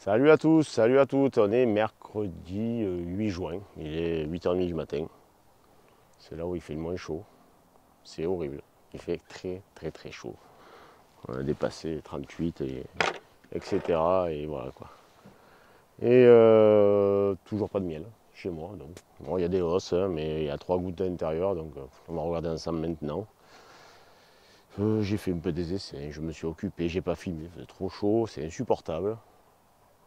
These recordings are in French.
Salut à tous, salut à toutes. On est mercredi 8 juin. Il est 8h30 du matin. C'est là où il fait le moins chaud. C'est horrible. Il fait très chaud. On a dépassé les 38 etc. Et voilà quoi. Et toujours pas de miel chez moi. Donc. Bon, il y a des hausses, hein, mais il y a 3 gouttes à l'intérieur. Donc on va regarder ensemble maintenant. J'ai fait un peu des essais. Je me suis occupé. J'ai pas filmé. Il faisait trop chaud. C'est insupportable.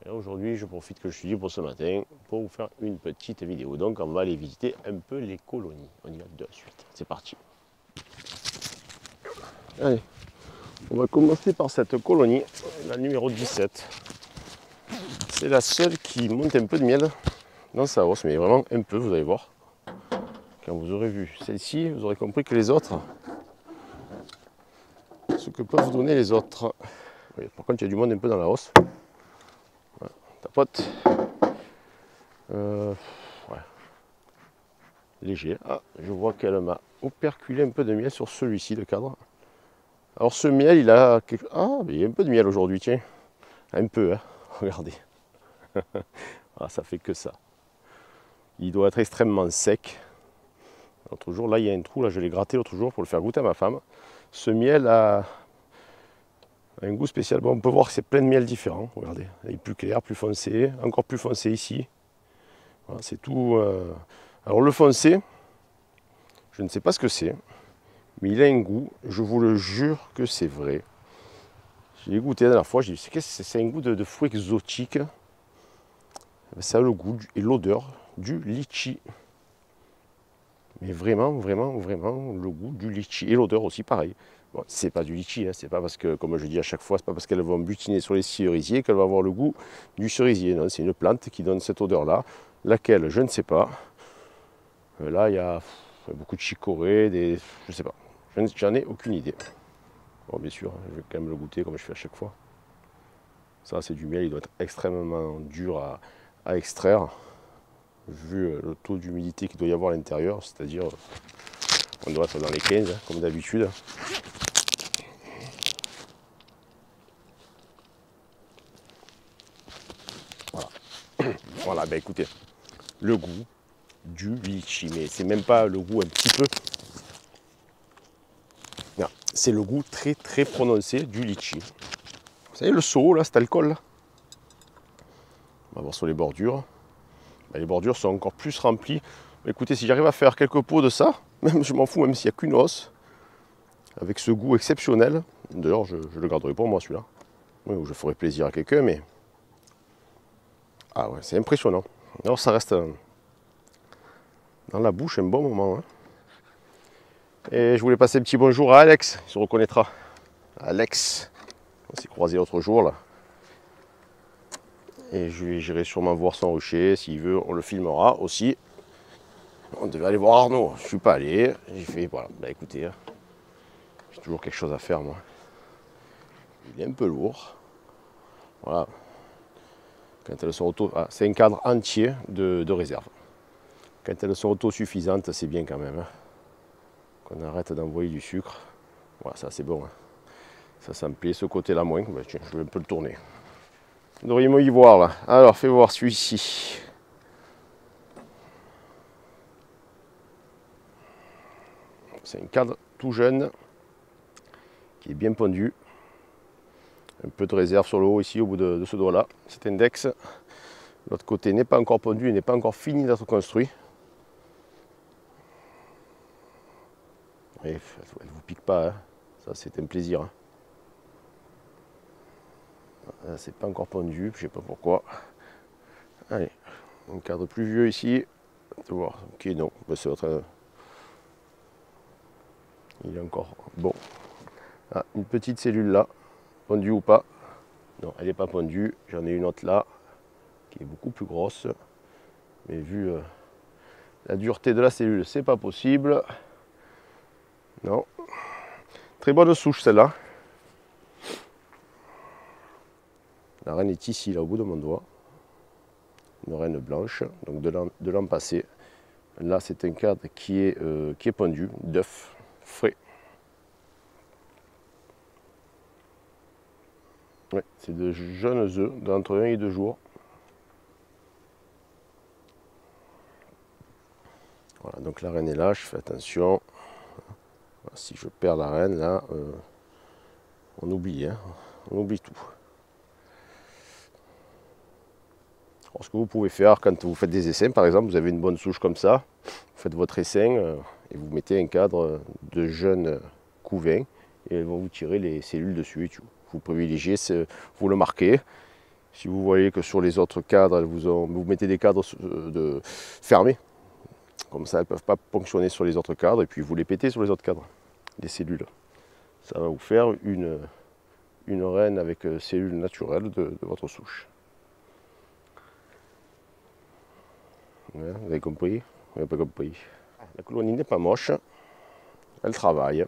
Et aujourd'hui, je profite que je suis libre ce matin pour vous faire une petite vidéo. Donc, on va aller visiter un peu les colonies. On y va de suite. C'est parti. Allez, on va commencer par cette colonie, la numéro 17. C'est la seule qui monte un peu de miel dans sa hausse, mais vraiment un peu, vous allez voir. Quand vous aurez vu celle-ci, vous aurez compris que les autres, ce que peuvent vous donner les autres. Oui, par contre, il y a du monde un peu dans la hausse. Voilà, tapote. Ouais. Léger. Ah, je vois qu'elle m'a operculé un peu de miel sur celui-ci, le cadre. Alors ce miel, il a quelque... Ah, mais il y a un peu de miel aujourd'hui, tiens. Un peu, hein. Regardez. Ah, ça fait que ça. Il doit être extrêmement sec. L'autre jour, là, il y a un trou, là, je l'ai gratté l'autre jour pour le faire goûter à ma femme. Ce miel a un goût spécial. Bon, on peut voir que c'est plein de miel différents. Regardez, il est plus clair, plus foncé, encore plus foncé ici. Voilà, c'est tout. Alors le foncé, je ne sais pas ce que c'est. Mais il a un goût, je vous le jure que c'est vrai. J'ai goûté la dernière fois, j'ai dit c'est un goût de fruits exotiques. Ça a le goût et l'odeur du litchi. Mais vraiment, le goût du litchi. Et l'odeur aussi, pareil. Bon, c'est pas du litchi, hein, c'est pas parce que, comme je dis à chaque fois, c'est pas parce qu'elles vont butiner sur les cerisiers qu'elle va avoir le goût du cerisier. Non, c'est une plante qui donne cette odeur-là. Laquelle, je ne sais pas. Là, il y a beaucoup de chicorée, je ne sais pas. J'en ai aucune idée. Bon, bien sûr, je vais quand même le goûter comme je fais à chaque fois. Ça, c'est du miel, il doit être extrêmement dur à extraire, vu le taux d'humidité qu'il doit y avoir à l'intérieur, c'est-à-dire, on doit être dans les 15, hein, comme d'habitude. Voilà. Voilà, ben écoutez, le goût du litchi, mais c'est même pas le goût un petit peu. Non, c'est le goût très prononcé du litchi. Vous savez, le seau, là, cet alcool, là. On va voir sur les bordures. Ben, les bordures sont encore plus remplies. Écoutez, si j'arrive à faire quelques pots de ça, même je m'en fous, même s'il n'y a qu'une hausse, avec ce goût exceptionnel. D'ailleurs, je le garderai pour moi celui-là. Oui, ou je ferai plaisir à quelqu'un, mais... Ah ouais, c'est impressionnant. Alors ça reste dans la bouche un bon moment. Hein. Et je voulais passer un petit bonjour à Alex, il se reconnaîtra. Alex, on s'est croisé l'autre jour là. Et j'irai sûrement voir son rocher, s'il veut, on le filmera aussi. On devait aller voir Arnaud, je suis pas allé. J'ai fait, voilà, bah écoutez, hein, j'ai toujours quelque chose à faire moi. Il est un peu lourd. Voilà. Quand elles sont auto... Ah, c'est un cadre entier de réserve. Quand elles sont autosuffisantes, c'est bien quand même. Hein. Qu'on arrête d'envoyer du sucre. Voilà, ça c'est bon. Hein. Ça me plaît. Ce côté-là moins. Ben, tiens, je vais un peu le tourner. Vous devriez me y voir là. Alors, fais voir celui-ci. C'est un cadre tout jeune qui est bien pendu. Un peu de réserve sur le haut ici au bout de ce doigt-là. Cet index. L'autre côté n'est pas encore pendu, il n'est pas encore fini d'être construit. Et elle ne vous pique pas, hein. Ça c'est un plaisir. Hein. C'est pas encore pendu, je sais pas pourquoi. Allez, un cadre plus vieux ici. On va voir. Ok, non, c'est votre. Il est encore bon. Ah, une petite cellule là, pendue ou pas. Non, elle n'est pas pendue. J'en ai une autre là, qui est beaucoup plus grosse. Mais vu la dureté de la cellule, c'est pas possible. Non. Très bonne souche celle-là. La reine est ici, là, au bout de mon doigt. Une reine blanche, donc de l'an passé. Là, c'est un cadre qui est pendu, d'œuf frais. Ouais, c'est de jeunes œufs d'entre 1 et 2 jours. Voilà, donc la reine est là, je fais attention. Si je perds la reine, là, on oublie, hein, on oublie tout. Alors, ce que vous pouvez faire quand vous faites des essaims, par exemple, vous avez une bonne souche comme ça, vous faites votre essaim et vous mettez un cadre de jeunes couvains et elles vont vous tirer les cellules dessus. Et vous privilégiez, vous le marquez. Si vous voyez que sur les autres cadres, vous mettez des cadres fermés, comme ça elles ne peuvent pas fonctionner sur les autres cadres et puis vous les pétez sur les autres cadres, les cellules. Ça va vous faire une reine avec cellules naturelles de votre souche. Ouais, vous avez compris? Vous n'avez pas compris. La colonie n'est pas moche, elle travaille.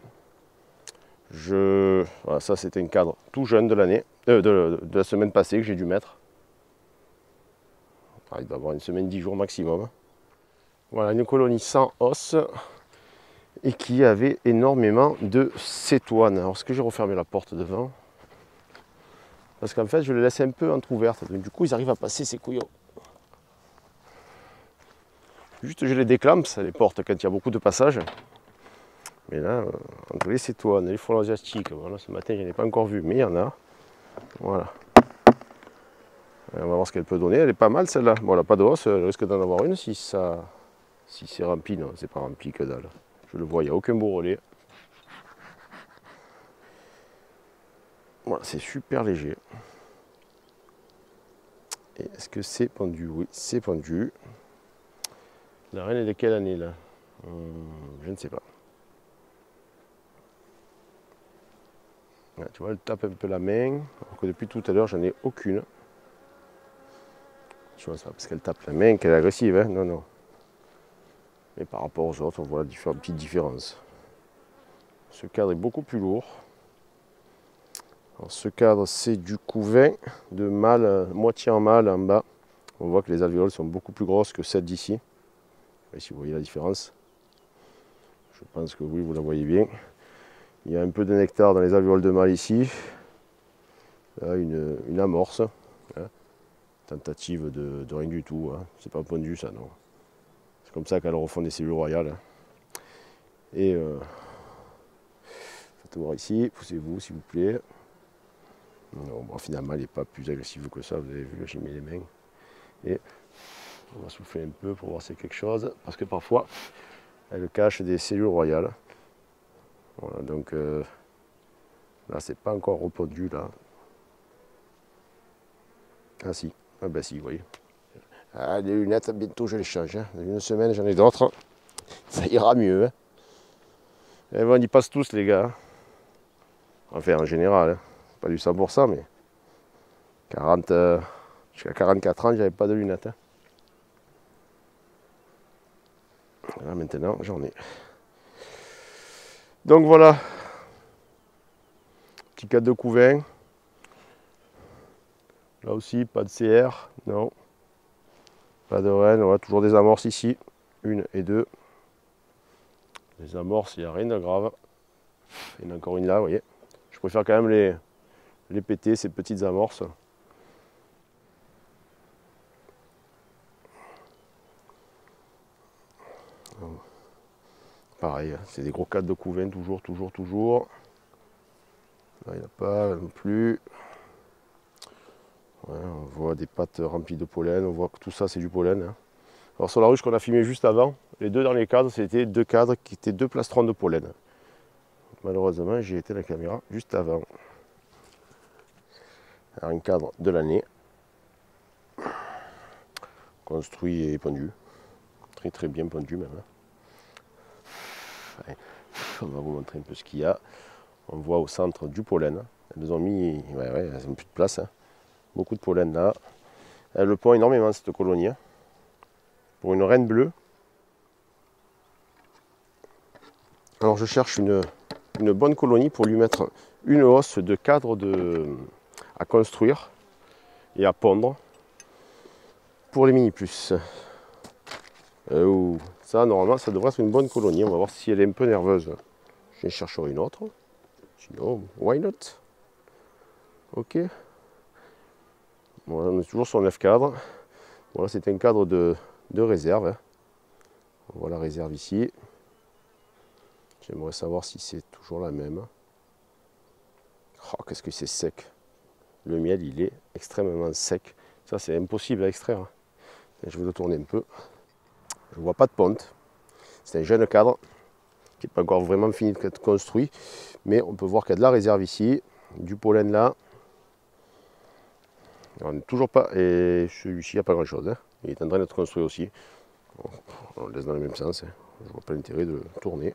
Voilà, ça c'était un cadre tout jeune de l'année, de la semaine passée que j'ai dû mettre. Il doit avoir une semaine, 10 jours maximum. Voilà, une colonie sans os et qui avait énormément de cétoine. Alors, est-ce que j'ai refermé la porte devant? Parce qu'en fait, je les laisse un peu entrouverte. Du coup, ils arrivent à passer ces couillons. Juste, je les déclampe, ça les porte quand il y a beaucoup de passages. Mais là, entre les cétoines, les frelons asiatiques, voilà, ce matin, je n'en ai pas encore vu, mais il y en a. Voilà. On va voir ce qu'elle peut donner. Elle est pas mal celle-là. Bon, elle n'a pas de hausse, elle risque d'en avoir une si c'est rempli. Non, c'est pas rempli que dalle. Je le vois, il n'y a aucun beau relais. Voilà, c'est super léger. Et est-ce que c'est pendu? Oui, c'est pendu. La reine est de quelle année là? Je ne sais pas. Là, tu vois, elle tape un peu la main, alors que depuis tout à l'heure, j'en ai aucune. Tu vois, c'est pas parce qu'elle tape la main qu'elle est agressive, hein? Non, non. Mais par rapport aux autres, on voit la petite différence. Ce cadre est beaucoup plus lourd. Alors, ce cadre, c'est du couvain de mâle, moitié en mâle en bas. On voit que les alvéoles sont beaucoup plus grosses que celles d'ici. Si vous voyez la différence. Je pense que oui, vous la voyez bien. Il y a un peu de nectar dans les alvéoles de mâle ici. Là, une amorce. Hein. Tentative de rien du tout. Hein. C'est pas pondu ça, non. C'est comme ça qu'elles refont des cellules royales. Hein. Et faites voir ici, poussez-vous s'il vous plaît. Non, bon, finalement, elle n'est pas plus agressive que ça, vous avez vu, j'ai mis les mains. Et on va souffler un peu pour voir si c'est quelque chose, parce que parfois, elle cache des cellules royales. Voilà, donc là, c'est pas encore repondu, là. Ah si, ah ben si, vous voyez. Ah, les lunettes, bientôt je les change. Hein. Dans une semaine, j'en ai d'autres. Ça ira mieux. Hein. Et bon, on y passe tous, les gars. Enfin, en général. Hein. Pas du 100%, mais 40, jusqu'à 44 ans, j'avais pas de lunettes. Hein. Là, maintenant, j'en ai. Donc voilà. Petit cadre de couvain. Là aussi, pas de CR. Non. Pas de reine. On a toujours des amorces ici. 1 et 2. Les amorces, il n'y a rien de grave. Il y en a encore une là, vous voyez. Je préfère quand même les péter, ces petites amorces. Pareil, c'est des gros cadres de couvain, toujours. Là, il n'y en a pas non plus. Ouais, on voit des pattes remplies de pollen, on voit que tout ça c'est du pollen. Hein. Alors sur la ruche qu'on a filmé juste avant, les deux derniers cadres, c'était 2 cadres qui étaient 2 plastrons de pollen. Malheureusement, j'ai été la caméra juste avant. Alors, un cadre de l'année, construit et pendu, très bien pendu même. Allez, on va vous montrer un peu ce qu'il y a. On voit au centre du pollen. Elles ont mis, elles n'ont plus de place. Hein. Beaucoup de pollen là. Elle le pond énormément cette colonie. Hein. Pour une reine bleue. Alors je cherche une bonne colonie pour lui mettre une hausse de cadre à construire et à pondre pour les mini plus. Ça normalement ça devrait être une bonne colonie. On va voir si elle est un peu nerveuse. Je chercherai une autre. Sinon, why not? Ok. Voilà, on est toujours sur 9 cadres. Voilà, c'est un cadre de réserve. Hein. On voit la réserve ici. J'aimerais savoir si c'est toujours la même. Oh, qu'est-ce que c'est sec. Le miel, il est extrêmement sec. Ça, c'est impossible à extraire. Je vais le tourner un peu. Je ne vois pas de ponte. C'est un jeune cadre qui n'est pas encore vraiment fini d'être construit. Mais on peut voir qu'il y a de la réserve ici, du pollen là. On n'est toujours pas. Et celui-ci, il n'y a pas grand-chose. Hein. Il est en train d'être construit aussi. On le laisse dans le même sens. Hein. Je ne vois pas l'intérêt de le tourner.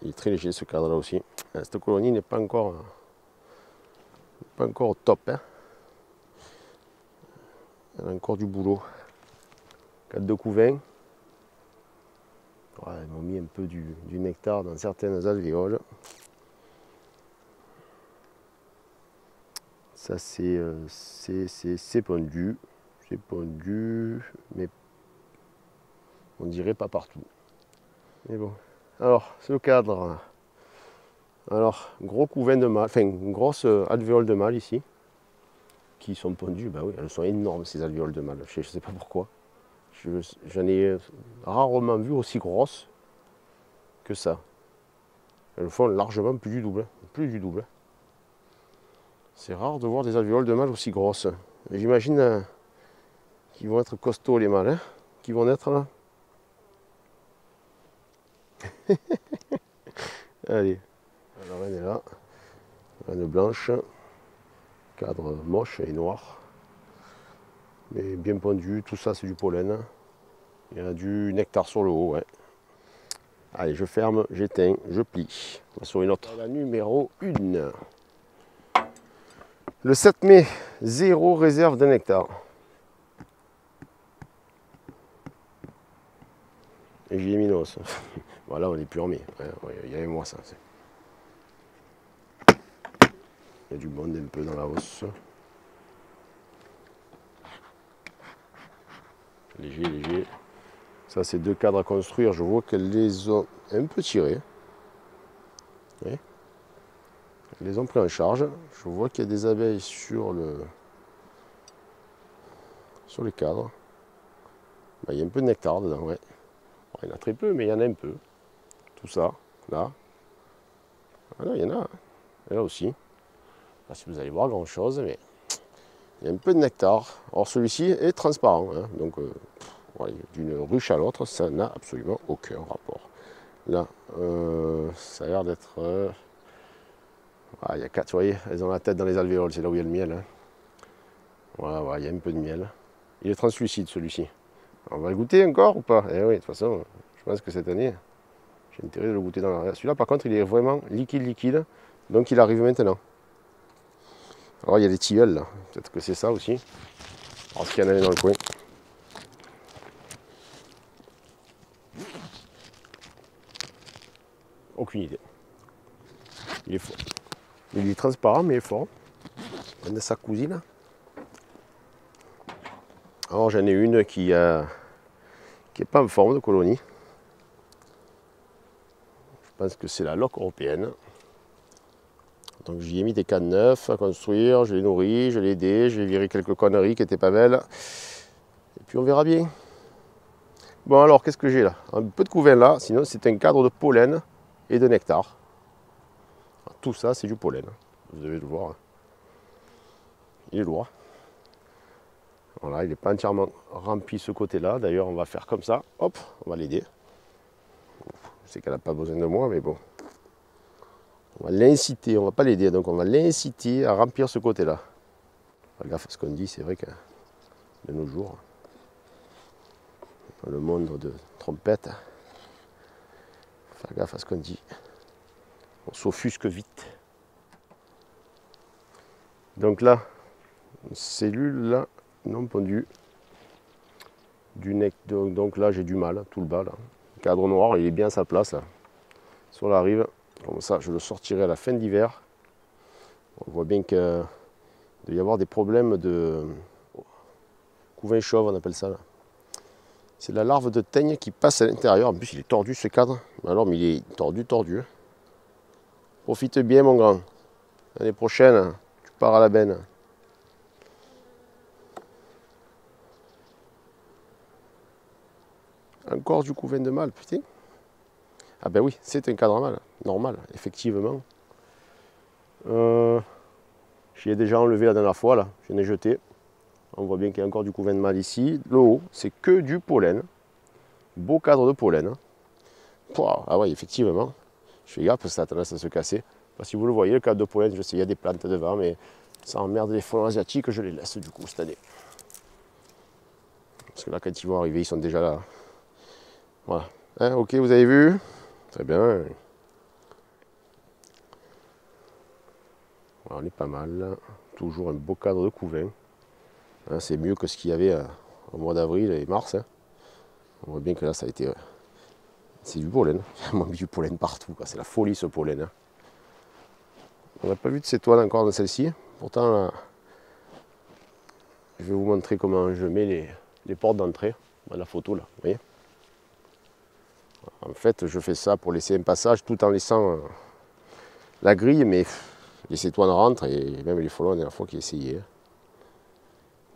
Il est très léger ce cadre là aussi. Cette colonie n'est pas encore au top. Hein. Il y a encore du boulot. Cadre de couvain. Ouais, ils m'ont mis un peu du nectar dans certaines alvéoles. Ça c'est pondu. C'est pondu, mais on dirait pas partout. Mais bon. Alors, c'est le cadre. Alors, gros couvain de mâle, enfin, une grosse alvéole de mâle ici, qui sont pondues. Bah oui, elles sont énormes ces alvéoles de mâle. Je ne sais pas pourquoi. J'en ai rarement vu aussi grosses que ça. Elles font largement plus du double. Plus du double. C'est rare de voir des alvéoles de mâle aussi grosses. J'imagine qu'ils vont être costauds les mâles, hein, qui vont naître là. Allez, la reine est là, reine blanche, cadre moche et noir, mais bien pondu, tout ça c'est du pollen. Il y a du nectar sur le haut, ouais. Allez, je ferme, j'éteins, je plie. On va sur une autre. La numéro 1. Le 7 mai, 0 réserve de nectar. Et j'y ai mis l'os. Voilà, on n'est plus en mai. Il y a un mois ça. Il y a du monde un peu dans la hausse. Léger, léger. Ça, c'est 2 cadres à construire. Je vois qu'elles les ont un peu tirés. Oui. Elles les ont pris en charge. Je vois qu'il y a des abeilles sur les cadres. Ben, il y a un peu de nectar dedans, ouais. Bon, il y en a très peu, mais il y en a un peu. Tout ça, là. Ah non, il y en a. Et là aussi. Je ne sais pas si vous allez voir grand chose, mais il y a un peu de nectar. Or, celui-ci est transparent. Hein, donc, voilà, d'une ruche à l'autre, ça n'a absolument aucun rapport. Là, ça a l'air d'être. Il y a 4, vous voyez, elles ont la tête dans les alvéoles, c'est là où il y a le miel. Hein. Voilà, il y a un peu de miel. Il est translucide celui-ci. On va le goûter encore ou pas? Eh oui, de toute façon, je pense que cette année, j'ai intérêt de le goûter dans la. Celui-là, par contre, il est vraiment liquide, donc il arrive maintenant. Alors, il y a des tilleuls là, peut-être que c'est ça aussi. Alors, ce qu'il y en avait dans le coin. Aucune idée. Il est fort. Il est transparent, mais il est fort. On a sa cousine. Alors, j'en ai une qui n'est pas en forme de colonie. Je pense que c'est la loque européenne. Donc j'y ai mis des cannes neufs à construire, je l'ai nourri, je l'ai aidé, j'ai viré quelques conneries qui n'étaient pas belles. Et puis on verra bien. Bon alors, qu'est-ce que j'ai là? Un peu de couvain là, sinon c'est un cadre de pollen et de nectar. Tout ça c'est du pollen, vous devez le voir. Il est lourd. Voilà, il n'est pas entièrement rempli ce côté-là. D'ailleurs, on va faire comme ça. Hop, on va l'aider. Je sais qu'elle n'a pas besoin de moi, mais bon. On va l'inciter, on ne va pas l'aider, donc on va l'inciter à remplir ce côté-là. Fais gaffe à ce qu'on dit, c'est vrai que de nos jours, dans le monde de trompette, fais gaffe à ce qu'on dit. On s'offusque vite. Donc là, une cellule là, non pondue. Donc là, j'ai du mal, tout le bas là. Le cadre noir, il est bien à sa place là, sur la rive. Comme ça, je le sortirai à la fin d'hiver. On voit bien qu'il doit y avoir des problèmes de couvain chauve, on appelle ça là. C'est la larve de teigne qui passe à l'intérieur. En plus, il est tordu ce cadre. Alors, mais il est tordu. Profite bien, mon grand. L'année prochaine, tu pars à la benne. Encore du couvain de mâle, putain. Ah ben oui, c'est un cadre mâle, normal, effectivement. J'y ai déjà enlevé la dernière fois, là, je l'ai jeté. On voit bien qu'il y a encore du couvain de mâle ici. Le haut, c'est que du pollen. Beau cadre de pollen. Pouah, ah ouais, effectivement. Je fais gaffe parce que ça a tendance à se casser. Si vous le voyez, le cadre de pollen, je sais, il y a des plantes devant, mais ça emmerde les frelons asiatiques, je les laisse du coup cette année. Parce que là, quand ils vont arriver, ils sont déjà là. Voilà. Hein, ok, vous avez vu? Très bien. Voilà, on est pas mal. Là. Toujours un beau cadre de couvain. Hein, c'est mieux que ce qu'il y avait au mois d'avril et mars. Hein. On voit bien que là, ça a été... c'est du pollen. Il y a du pollen partout. C'est la folie, ce pollen. Hein. On n'a pas vu de ces toiles encore dans celle-ci. Pourtant, là, je vais vous montrer comment je mets les portes d'entrée. La photo, là, vous voyez. En fait, je fais ça pour laisser un passage tout en laissant la grille, mais les cétoines rentrent et même les frelons, la dernière fois qui essayaient.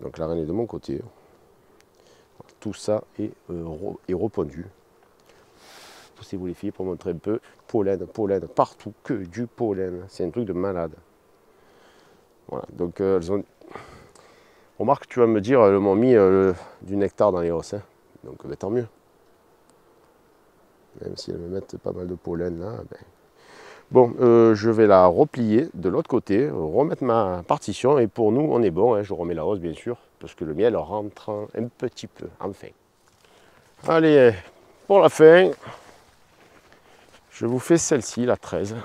Donc la reine est de mon côté. Tout ça est repondu. Poussez-vous les filles pour montrer un peu. Pollen, pollen, partout, que du pollen. C'est un truc de malade. Voilà, donc elles ont... Remarque, tu vas me dire, elles m'ont mis du nectar dans les hausses. Hein. Donc ben, tant mieux. Même si elles me mettent pas mal de pollen là. Ben... Bon, je vais la replier de l'autre côté, remettre ma partition. Et pour nous, on est bon. Hein. Je remets la hausse bien sûr. Parce que le miel rentre un petit peu, enfin. Allez, pour la fin, je vous fais celle-ci, la 13,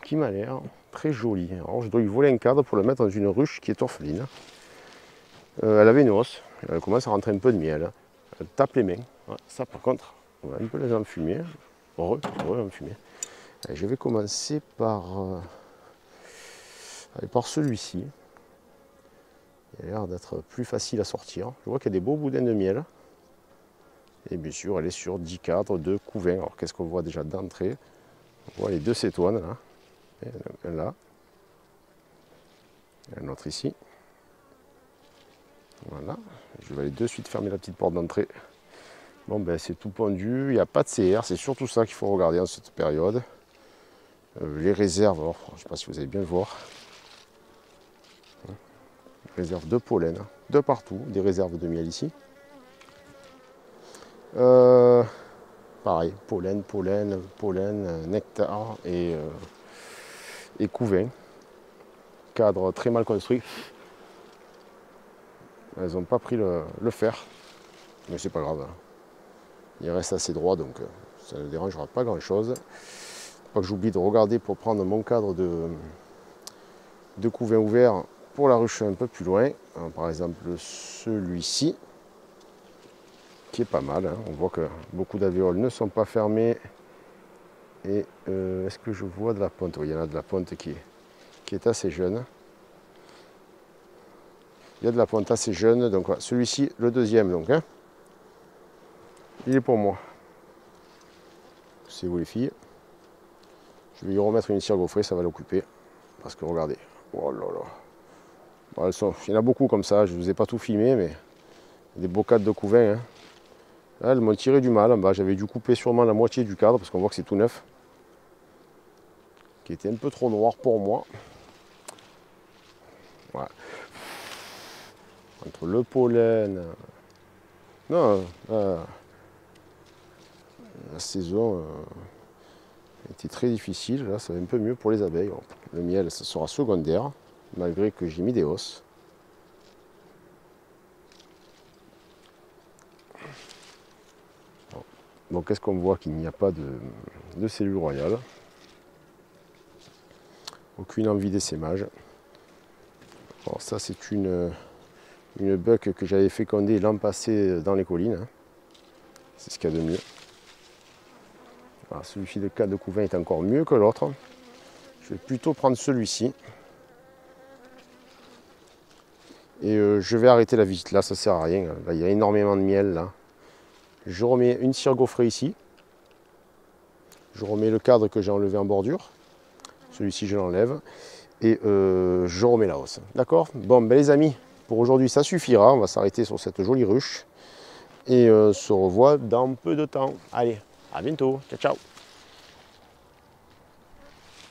qui m'a l'air très jolie. Alors, je dois lui voler un cadre pour le mettre dans une ruche qui est orpheline. Elle avait une hausse, elle commence à rentrer un peu de miel. Elle tape les mains. Ouais, ça, par contre, on va un peu les enfumer. Heureux enfumer. Je vais commencer par celui-ci. Il a l'air d'être plus facile à sortir. Je vois qu'il y a des beaux boudins de miel. Et bien sûr, elle est sur 10 cadres de couvain. Alors, qu'est-ce qu'on voit déjà d'entrée? On voit les deux cétoines, là. Et là. Et un autre ici. Voilà. Je vais aller de suite fermer la petite porte d'entrée. Bon, ben, c'est tout pendu. Il n'y a pas de CR. C'est surtout ça qu'il faut regarder en cette période. Les réserves, alors, je ne sais pas si vous allez bien le voir. Réserves de pollen, de partout. Des réserves de miel ici. Pareil, pollen, nectar et couvain. Cadre très mal construit. Elles n'ont pas pris le fer, mais c'est pas grave. Il reste assez droit, donc ça ne dérangera pas grand chose. Pas que j'oublie de regarder pour prendre mon cadre de couvain ouvert pour la ruche un peu plus loin. Alors, par exemple, celui-ci, qui est pas mal. Hein. On voit que beaucoup d'alvéoles ne sont pas fermées. Et est-ce que je vois de la ponte? Oui, il y en a de la ponte qui est assez jeune. Il y a de la ponte assez jeune. Donc voilà, celui-ci, le deuxième, donc, hein, il est pour moi. C'est vous les filles. Je vais lui remettre une cire gaufrée, ça va l'occuper. Parce que regardez. Oh là là. Bon, il y en a beaucoup comme ça. Je ne vous ai pas tout filmé, mais des beaux cadres de couvain. Hein. Là, elles m'ont tiré du mal en bas. J'avais dû couper sûrement la moitié du cadre parce qu'on voit que c'est tout neuf. Qui était un peu trop noir pour moi. Voilà. Entre le pollen. Non, la saison était très difficile. Là, ça va un peu mieux pour les abeilles. Bon, le miel, ça sera secondaire, malgré que j'ai mis des hausses. Donc, qu'est-ce qu'on voit? Qu'il n'y a pas de cellule royale. Aucune envie d'essaimage. Alors ça, c'est une buck que j'avais fécondée l'an passé dans les collines. Hein. C'est ce qu'il y a de mieux. Celui-ci de cadre de couvain est encore mieux que l'autre. Je vais plutôt prendre celui-ci. Et je vais arrêter la visite là, ça sert à rien. Là, il y a énormément de miel là. Je remets une cire gaufrée ici. Je remets le cadre que j'ai enlevé en bordure. Celui-ci, je l'enlève. et je remets la hausse. D'accord? Bon, ben les amis, pour aujourd'hui, ça suffira. On va s'arrêter sur cette jolie ruche et on se revoit dans peu de temps. Allez, à bientôt. Ciao, ciao.